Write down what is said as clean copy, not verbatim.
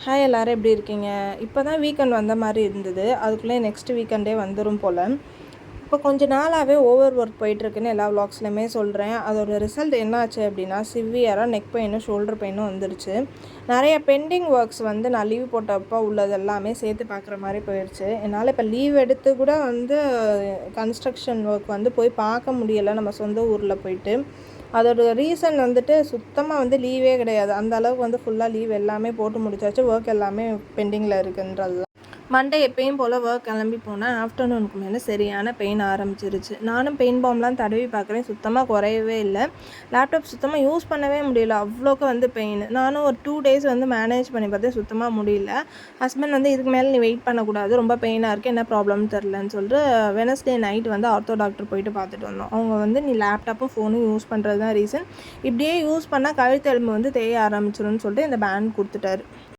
Hi எல்லோரும் எப்படி இருக்கீங்க? இப்போ தான் வீக்கெண்ட் வந்த மாதிரி இருந்தது. அதுக்குள்ளே நெக்ஸ்ட் வீக்கெண்டே வந்துடும் போல். இப்போ கொஞ்ச நாளாகவே ஓவர் ஒர்க் போயிட்டுருக்குன்னு எல்லா விளாக்ஸ்லையுமே சொல்கிறேன். அதோட ரிசல்ட் என்ன ஆச்சு அப்படின்னா, சிவியராக நெக் பெயினும் ஷோல்டர் பெயினும் வந்துடுச்சு. நிறைய பெண்டிங் ஒர்க்ஸ் வந்து நான் லீவ் போட்டப்போ உள்ளது எல்லாமே சேர்த்து பார்க்குற மாதிரி போயிடுச்சு. என்னால் இப்போ லீவ் எடுத்து கூட வந்து கன்ஸ்ட்ரக்ஷன் ஒர்க் வந்து போய் பார்க்க முடியலை நம்ம சொந்த ஊரில் போயிட்டு. அதோட ரீசன் வந்துட்டு சுத்தமாக வந்து லீவே கிடையாது. அந்த அளவுக்கு வந்து ஃபுல்லாக லீவ் எல்லாமே போட்டு முடிச்சாச்சு. ஒர்க் எல்லாமே பெண்டிங்கில் இருக்குன்றது தான். மண்டே எப்பயும் போல் ஒர்க் கிளம்பி போனேன். ஆஃப்டர்நூனுக்கு மேலே சரியான பெயின் ஆரம்பிச்சிருச்சு. நானும் பெயின் பாம்லாம் தடவி பார்க்குறேன், சுத்தமாக குறையவே இல்லை. லேப்டாப் சுத்தமாக யூஸ் பண்ணவே முடியல, அவ்வளோக்கு வந்து பெயின். நானும் ஒரு 2 டேஸ் வந்து மேனேஜ் பண்ணி பார்த்தேன், சுத்தமாக முடியல. ஹஸ்பண்ட் வந்து இதுக்கு மேலே நீ வெயிட் பண்ணக்கூடாது, ரொம்ப பெயினாக இருக்குது, என்ன ப்ராப்ளம்னு தெரிலன்னு சொல்லிட்டு வெனஸ்டே நைட் வந்து ஆர்த்தோ டாக்டர் போயிட்டு பார்த்துட்டு வந்தோம். அவங்க வந்து நீ லேப்டாப்பும் ஃபோனும் யூஸ் பண்ணுறது தான் ரீசன், இப்படியே யூஸ் பண்ணால் கழுத்தெலும்பு வந்து தேய ஆரம்பிச்சிடும்னு சொல்லிட்டு இந்த பேண்ட் கொடுத்துட்டாரு.